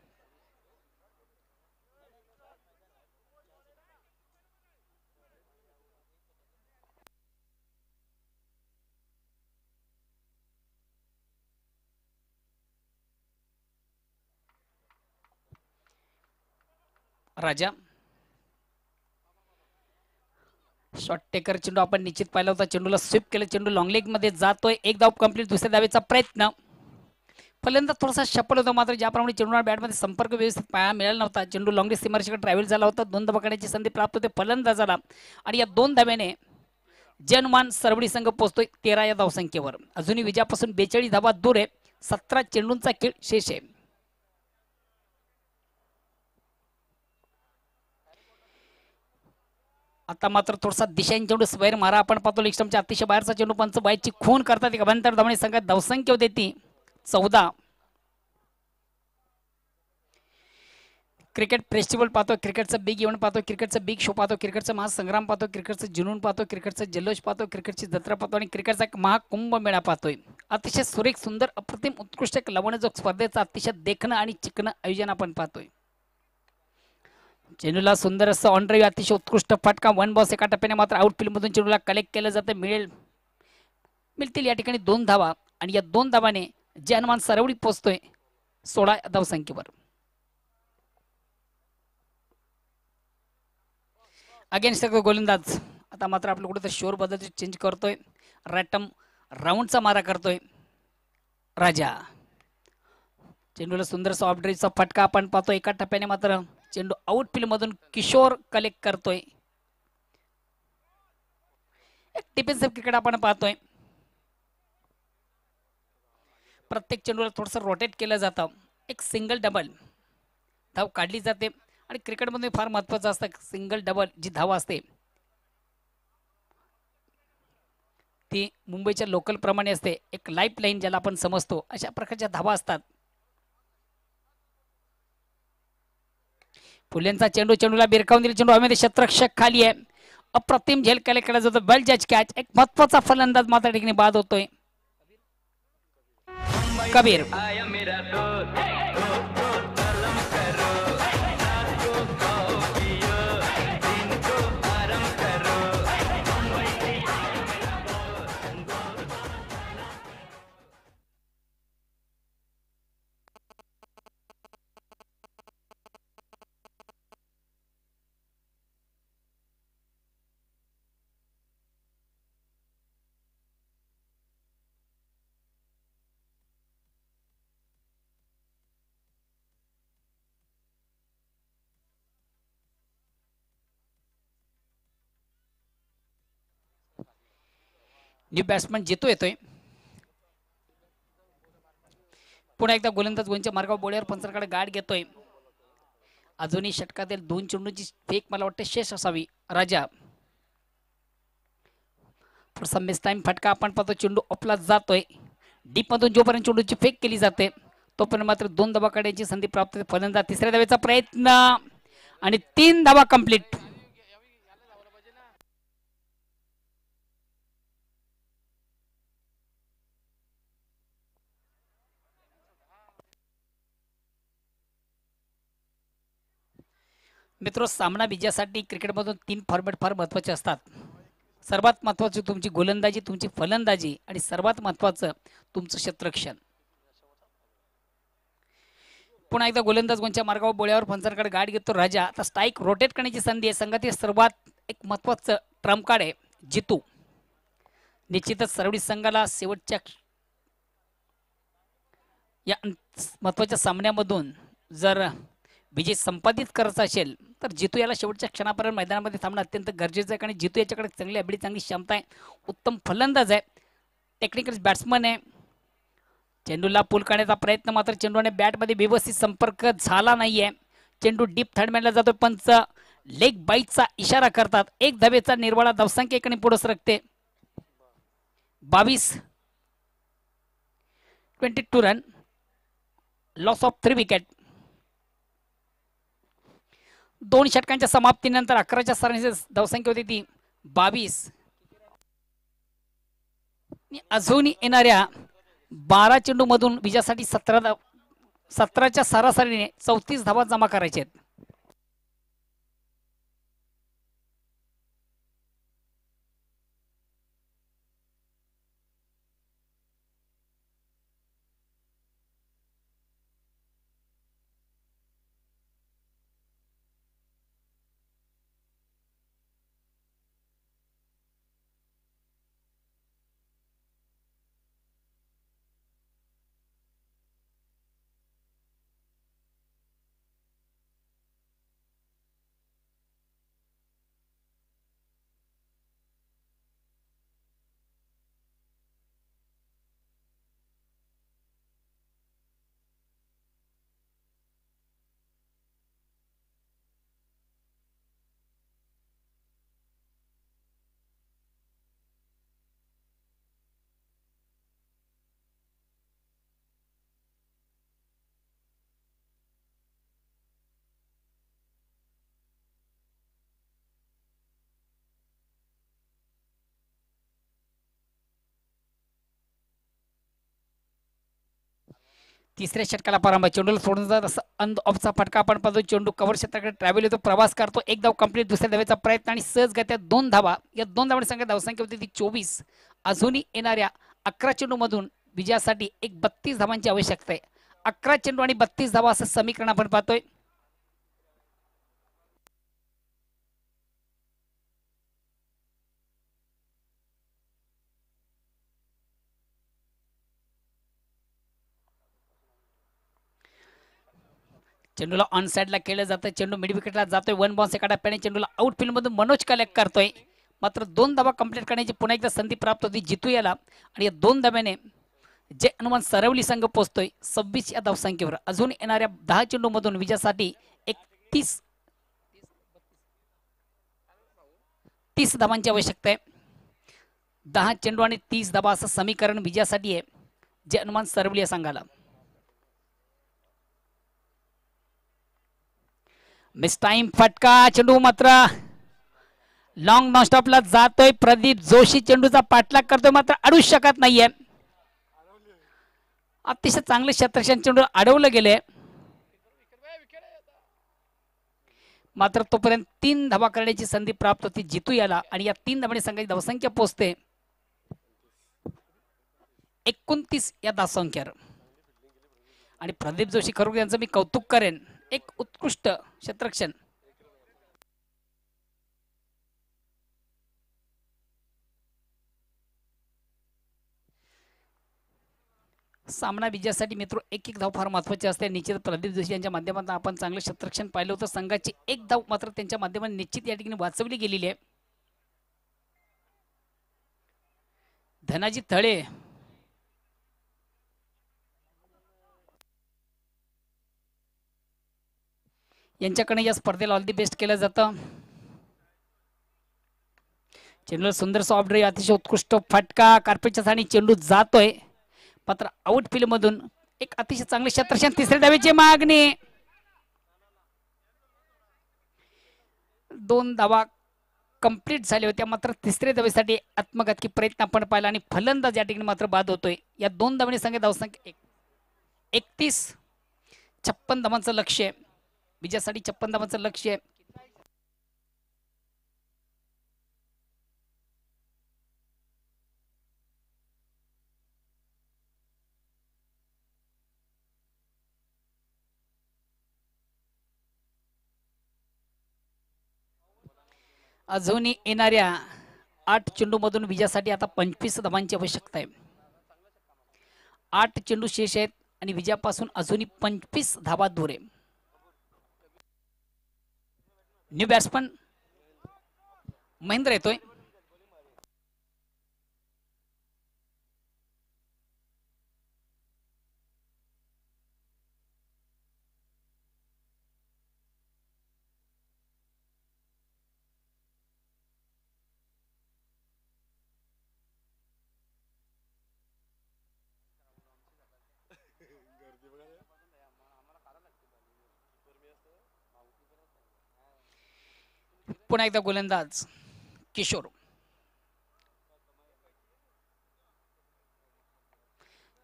राजा शॉट टेकर चेंडू आपण निश्चित पाहिला होता. चेंडूला स्वीप केलं. चेंडू लॉंग लेग मध्ये जातोय. एक धाव कंप्लीट. दुसऱ्या धावेचा प्रयत्न. फलंदाज थोडासा शपल होता, मात्र ज्याप्रमाणे चेंडूला बॅटमध्ये संपर्क व्यवस्थित पाहायला मिळाला नव्हता. चेंडू लॉंग लेग सीमारेषेकडे ट्रॅव्हल झाला होता. 2 धावा करण्याची संधी प्राप्त होते फलंदाजाला आणि या 2 धाव्याने जनमान सरवडी संघ पोहोचतोय 13 या धावसंख्येवर. अजूनही विजयापासून 42 धावा दूर आहे. 17 चेंडूंचा खेळ शेष आहे. आता मात्र थोडासा दिशांनी चेंडू स्क्वेअर मारा आपण पाहतो. लिस्टमच्या अतिशय बाहेरचा चेंडू पंच बाईची खून करतात. एक अभ्यंतर धावणे संघात धावसंख्या होते ती 14. क्रिकेट फेस्टिवल पाहतो. क्रिकेटचं बिग इव्हेंट पाहतो. क्रिकेटचं बिग शो पाहतो. क्रिकेटचा महासंग्राम पाहतो. क्रिकेटचं जुनून पाहतो. क्रिकेटचं जल्लोष पाहतो. क्रिकेटची जत्रा पाहतो आणि क्रिकेटचा एक महाकुंभ मेळा पाहतोय. अतिशय सुरेख सुंदर अप्रतिम उत्कृष्ट एक लवणजोग स्पर्धेचा अतिशय देखणं आणि चिकणं आयोजन आपण पाहतोय. चेंडूला सुंदर असं ऑन ड्राईव्ह अतिशय उत्कृष्ट फटका. 1 बॉस एका टप्प्याने मात्र आउटफील्ड मधून चेंडूला कलेक्ट केलं जातं. मिळतील या ठिकाणी 2 धावा आणि या 2 धावाने जनमान सरवडी पोहोचतोय 16 धावसंख्येवर. अगेन्स्ट गोलंदाज आता मात्र आपलं कुठे तर शोर बदल चेंज करतोय. रॅटम राऊंडचा मारा करतोय राजा. चेंडूला सुंदर ऑफ ड्राईव्हचा फटका आपण पाहतोय. एका टप्प्याने मात्र चेंडू आउटफील्ड मधून किशोर कलेक्ट करतोय. एक डिफेन्सिव्ह क्रिकेट आपण पाहतोय. प्रत्येक चेंडूला थोडंसं रोटेट केलं जातं. एक सिंगल डबल धाव काढली जाते आणि क्रिकेटमध्ये फार महत्वाचं असतं सिंगल डबल जी धाव असते ती मुंबईच्या लोकल प्रमाणे असते. एक लाईफ लाईन ज्याला आपण समजतो अशा प्रकारच्या धावा असतात. फुलेंचा चेंडू चेंडूला बिरकावून दिला. चेंडू हवेमध्ये क्षेत्ररक्षक खाली आहे. अप्रतिम झेल केला जातो. वेल जज कॅच. एक महत्वाचा फलंदाज मात्र ठिकाणी बाद होतोय कबीर. न्यू बॅट्समन जेतो येतोय. पुन्हा एकदा गोलंदाज गोलच्या मार्गावर बोळ्यावर पंचाकडे गाठ घेतोय. अजूनही षटकातील 2 चेंडूंची फेक मला वाटतं शेष असावी. राजा थोडासा मिस टाइम फटका आपण पाहतो. चेंडू आपला जातोय डीप मधून. जोपर्यंत चेंडूची फेक केली जाते तोपर्यंत मात्र 2 धावा काढण्याची संधी प्राप्त होते. फलंदाज तिसऱ्या धावेचा प्रयत्न आणि 3 धावा कंप्लीट. मित्र, सामना विजयासाठी क्रिकेटमधून 3 फॉर्मॅट फार महत्त्वाचे असतात. सर्वात महत्त्वाची तुमची गोलंदाजी, तुमची फलंदाजी आणि सर्वात महत्त्वाचं तुमचं क्षेत्ररक्षण. पुन्हा एकदा गोलंदाज गोंच्या मार्गावर बोळ्यावर फंचरकडे गाठ घेतो राजा. आता स्ट्राईक रोटेट करण्याची संधी आहे. संघातील सर्वात एक महत्त्वाचं ट्रम्प कार्ड आहे जितू. निश्चितच सरवडी संघाला शेवटच्या या महत्त्वाच्या सामन्यामधून जर विजय संपादित करायचा असेल तर जितू याला शेवटच्या क्षणापर्यंत मैदानामध्ये थांबणं अत्यंत गरजेचं आहे. कारण जितू याच्याकडे चांगली ॲबिलिटी, चांगली क्षमता आहे, उत्तम फलंदाज आहे, टेक्निकल बॅट्समन आहे. चेंडूला पूल करण्याचा प्रयत्न मात्र चेंडूने बॅटमध्ये व्यवस्थित संपर्क झाला नाहीये. चेंडू डीप थर्डमॅनला जातो. पंच लेग बाईटचा इशारा करतात. एक धावेचा निर्वाळा, धावसंख्या एकाने पुढे सरकते. 22 रन, लॉस ऑफ 3 विकेट. 2 षटकांच्या समाप्तीनंतर 11च्या सरांची धावसंख्या होती ती 22. अजून येणाऱ्या 12 चेंडू मधून विजयासाठी 17च्या सरासरीने 34 धावा जमा करायचे आहेत. तिसऱ्या षटकाला प्रारंभ. चेंडूला सोडून जात असं अंड ऑफचा फटका आपण पाहतो. चेंडू कव्हर क्षेत्राकडे ट्रॅव्हल होतो, प्रवास करतो. एक धाव कंप्लीट. दुसऱ्या धावेचा प्रयत्न आणि सहजगत्या 2 धावा. या 2 धावांची संख्या धावसंख्या होती ती 24. अजूनही येणाऱ्या 11 चेंडू मधून विजयासाठी एक 32 धावांची आवश्यकता आहे. 11 चेंडू आणि 32 धावा असं समीकरण आपण पाहतोय. चेंडूला ऑन साइडला केलं जातं. चेंडू मिड विकेटला जातोय. 1 बॉन्स एका टप्प्याने चेंडूला आउटफील्ड मधून मनोज कलेक्ट करतोय. मात्र 2 धावा कंप्लीट करण्याची पुन्हा एकदा संधी प्राप्त होती जितू याला. आणि या 2 धाव्याने जे अनुमान सरवली संघ पोहोचतोय 26 या धावसंख्येवर. अजून येणाऱ्या 10 चेंडू मधून विजयासाठी 30 धावांची आवश्यकता आहे. 10 चेंडू आणि 30 धावा असं समीकरण विजयासाठी आहे जे अनुमान सरवली या संघाला. मिस टाइम फटका. चेंडू मात्र लॉंग नॉनस्टॉपला जातोय. प्रदीप जोशी चेंडूचा पाठलाग करतोय मात्र अडूच शकत नाहीये. अतिशय चांगले क्षेत्ररक्षण चेंडू अडवलं गेले. मात्र तोपर्यंत 3 धावा करण्याची संधी प्राप्त होती जितू याला. आणि या 3 धावांनी संघाची धावसंख्या पोहोचते 29 या धावसंख्येवर. आणि प्रदीप जोशी खरोखर यांचं मी कौतुक करेन. एक उत्कृष्ट क्षेत्ररक्षण. सामना विजयासाठी मित्र एक धाव फार महत्वाची असते. निश्चित प्रदीप जोशी यांच्या माध्यमातून आपण चांगलं क्षेत्ररक्षण पाहिलं होतं. संघाची एक धाव मात्र त्यांच्या माध्यमातून निश्चित या ठिकाणी वाचवली गेलेली आहे. धनाजी थळे यांच्याकडे या स्पर्धेला ऑल दी बेस्ट केलं जातं. चेंडूला सुंदर सॉफ्ट ड्राइव्ह, अतिशय उत्कृष्ट फटका. कार्पेटच्या स्थानी चेंडू जातोय मात्र आउटफील्ड मधून एक अतिशय चांगले क्षेत्ररक्षण. तिसऱ्या धावेची मागणी. 2 धावा कंप्लीट झाल्या होत्या मात्र तिसऱ्या धावेसाठी आत्मघातकी प्रयत्न आपण पाहिला आणि फलंदाज या ठिकाणी मात्र बाद होतोय. या 2 धावांनी संख्या धावसंख्या 31. 56 धावांचं लक्ष्य आहे विजयासाठी. 56 धावांचं लक्ष्य आहे. अजूनही येणाऱ्या 8 चेंडूमधून विजयासाठी आता 25 धावांची आवश्यकता आहे. 8 चेंडू शेष आहेत आणि विजयापासून अजूनही 25 धावा दूर आहे. न्यू बॅट्समन महेंद्र येतोय. पुन्हा एकदा गोलंदाज किशोर.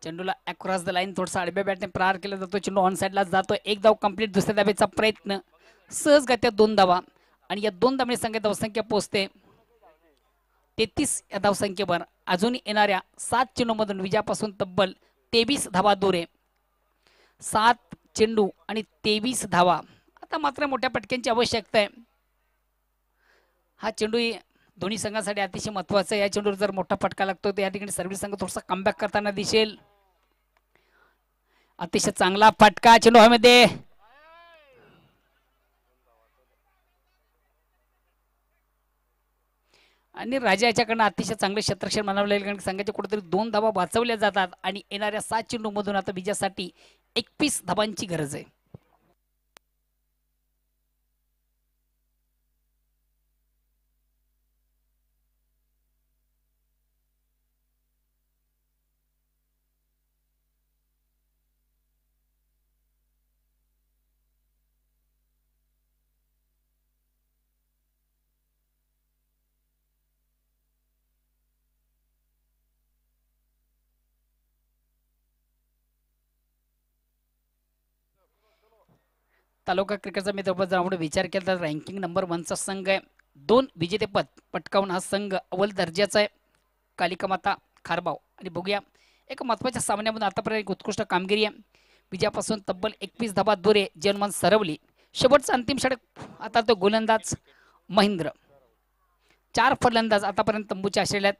चेंडूला अक्रॉस द लाईन थोडासा आडव्या बॅटने प्रहार केला जातो. चेंडू ऑन साइडला जातो. एक धाव कंप्लीट. दुसऱ्या धावेचा प्रयत्न सहजगत्या 2 धावा आणि या 2 धावांनी संख्या धावसंख्या पोहोचते 33 या धावसंख्येवर. अजून येणाऱ्या 7 चेंडूमधून विजयापासून तब्बल 23 धावा दूर आहे. 7 चेंडू आणि 23 धावा. आता मात्र मोठ्या पटक्यांची आवश्यकता आहे. हा चेंडू दोन्ही संघांसाठी अतिशय महत्वाचा आहे. या चेंडूवर जर मोठा फटका लागतो तर या ठिकाणी सर्व्हिस संघ थोडासा कमबॅक करताना दिसेल. अतिशय चांगला फटका चेंडू हवेमध्ये. आणि राजा याच्याकडनं अतिशय चांगले क्षेत्ररक्षण म्हणावं लागेल कारण संघाच्या कुठेतरी 2 धावा वाचवल्या जातात आणि येणाऱ्या 7 चेंडूमधून आता विजयासाठी 21 धावांची गरज आहे. तालुका क्रिकेटचा मित्रपद जर आपण विचार केला तर रँकिंग नंबर 1चा संघ आहे. 2 विजेतेपद पटकावून हा संघ अव्वल दर्जाचा आहे. कालिका माता खारबाव. आणि बघूया एक महत्त्वाच्या सामन्यामध्ये आतापर्यंत एक उत्कृष्ट कामगिरी आहे. विजयापासून तब्बल 21 धावा दूर आहे. जनमन सरवली. शेवटचा अंतिम षटक आता तो गोलंदाज महेंद्र. 4 फलंदाज आतापर्यंत तंबूच्या आश्रयात आहेत.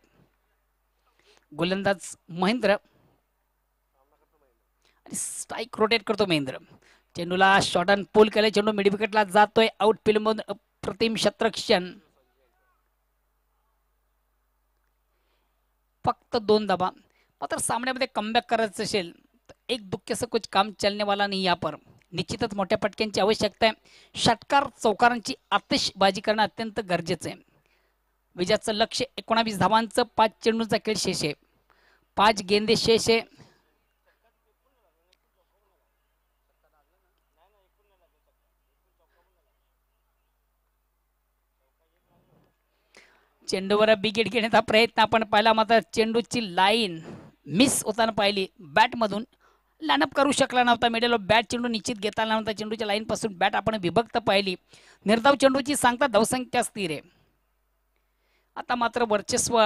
गोलंदाज महेंद्र आणि स्ट्राईक रोटेट करतो महेंद्र. चेंडूला शॉर्ट अँड पुल केले. चेंडू मिड विकेटला जातोय. आउट फील्ड मधून अप्रतिम क्षेत्ररक्षण. फक्त 2 धावा. मात्र सामन्यामध्ये कमबॅक करायचं असेल तर एक दुःख से कुछ काम चलने वाला नहीं. या पर निश्चितच मोठ्या पटक्यांची आवश्यकता आहे. षटकार चौकारांची आतिषबाजी करणं अत्यंत गरजेचं आहे. विजयाचं लक्ष 19 धावांचं. 5 चेंडूंचा खेळ शेष आहे. 5 गेंदे शेष आहे. चेंडूवर बिगेट घेण्याचा प्रयत्न आपण पाहिला मात्र चेंडूची लाईन मिस होताना पाहिली. बॅटमधून लाईनअप करू शकला नव्हता. मिडल बॅट चेंडू निश्चित घेता नव्हता. चेंडूच्या लाईन पासून बॅट आपण विभक्त पाहिली. निर्धाव चेंडूची सांगता धावसंख्या स्थिर आहे. आता मात्र वर्चस्व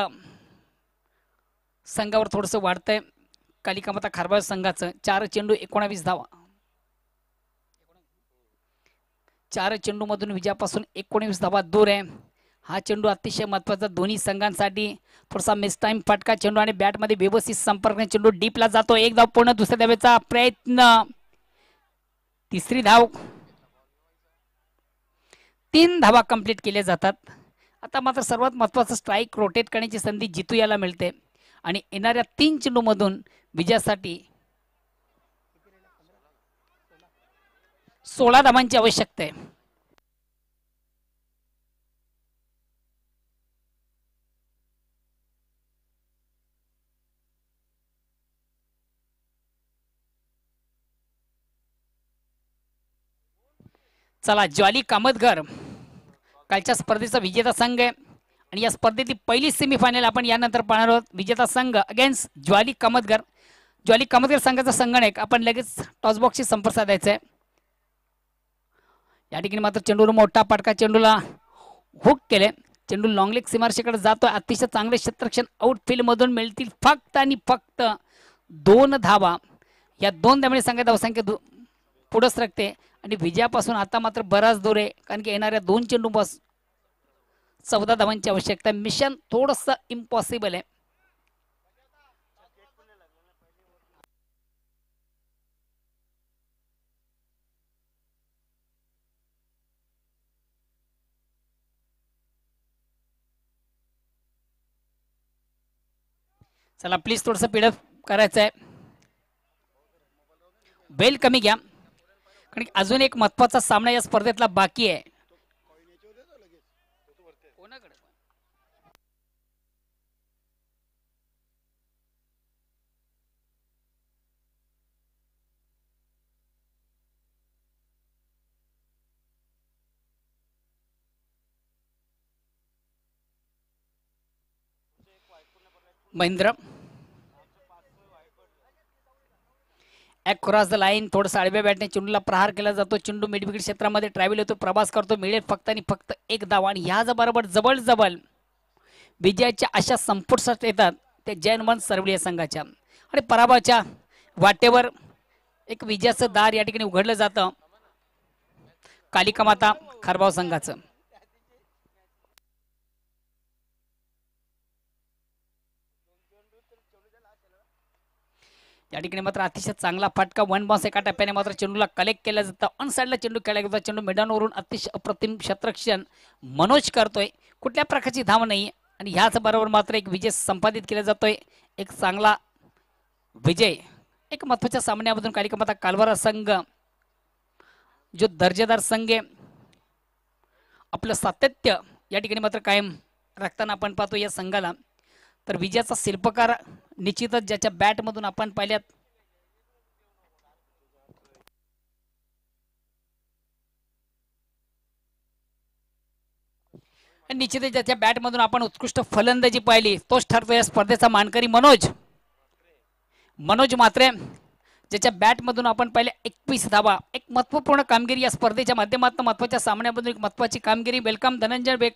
संघावर थोडंसं वाढतंय. कालिका माता खारबाव संघाचं. 4 चेंडू 19 धावा. 4 चेंडू मधून विजयापासून 19 धावा दूर आहे. हा चेंडू अतिशय महत्वाचा दोन्ही संघांसाठी. थोडासा मिस टाइम फटका. चेंडू आणि बॅटमध्ये व्यवस्थित संपर्क. चेंडू डीपला जातो. 1 धाव पूर्ण. दुसऱ्या धावेचा प्रयत्न. तिसरी धाव. 3 धावा कंप्लीट केल्या जातात. आता मात्र सर्वात महत्वाचं स्ट्राईक रोटेट करण्याची संधी जितू याला मिळते आणि येणाऱ्या 3 चेंडू मधून विजयासाठी 16 धावांची आवश्यकता आहे. चला ज्वाली कामतघर कालच्या स्पर्धेचा विजेता संघ आहे आणि या स्पर्धेतील पहिली सेमीफायनल आपण यानंतर पाहणार आहोत. विजेता संघ अगेन्स्ट ज्वाली कामतघर. ज्वाली कामतघर संघाचा संगणक आपण लगेच टॉस बॉक्सशी संपर्क साधायचा आहे. या ठिकाणी मात्र चेंडूवर मोठा पटका. चेंडूला हुक केले. चेंडू लॉंग लेग सीमारेषेकडे जातोय. अतिशय चांगले क्षेत्ररक्षण आउटफील्ड मधून मिळतील फक्त आणि फक्त 2 धावा. या 2 धावांनी संघ धावसंख्या पुढे सरकते आणि विजयापासून आता मात्र बराच दूर आहे कारण की येणाऱ्या 2 चेंडू बस 14 धावांची आवश्यकता आहे. मिशन थोडंसं इम्पॉसिबल आहे. चला प्लीज थोडस पिडअप करायचं आहे. बेल कमी घ्या कारण की अजून एक महत्वाचा सामना या स्पर्धेतला बाकी आहे. महेंद्र क्रॉस द लाईन, थोडंसं आडव्या बॅटने चेंडूला प्रहार केला जातो. चेंडू मिडविकेट क्षेत्रामध्ये ट्रॅव्हल होतो, प्रवास करतो. मिळेल फक्त आणि फक्त एक धाव आणि ह्याच बरोबर जवळ जवळ विजयाच्या अशा संपुष्टात येतात ते जैन सरवली या संघाच्या आणि पराभवाच्या वाटेवर एक विजयाचं दार या ठिकाणी उघडलं जातं कालिका माता खारबाव संघाचं. या ठिकाणी मात्र अतिशय चांगला फटका, वन बॉन्स एका टप्प्याने मात्र चेंडूला कलेक्ट केला जातं. ऑन साईडला चेंडू खेळला जातो. चेंडू मैदानावरून अतिशय अप्रतिम क्षेत्ररक्षण मनोज करतोय. कुठल्या प्रकारची धाव नाही आणि ह्याच बरोबर मात्र एक विजय संपादित केला जातोय. एक चांगला विजय एक महत्वाच्या सामन्यामधून कालिका माता कालवारा संघ जो दर्जेदार संघ आहे आपलं सातत्य या ठिकाणी मात्र कायम राखताना आपण पाहतो या संघाला. तर विजयाचा शिल्पकार निश्चितच ज्याच्या बॅट मधून आपण पाहिल्यात निश्चितच ज्याच्या बॅट मधून आपण उत्कृष्ट फलंदाजी पाहिली तोच ठरतो या स्पर्धेचा मानकरी मनोज मात्रे ज्याच्या बॅट मधून आपण पाहिले 21 धावा. एक महत्वपूर्ण कामगिरी या स्पर्धेच्या माध्यमातून महत्वाच्या सामन्यामधून एक महत्वाची कामगिरी. Welcome Dhananjay baker.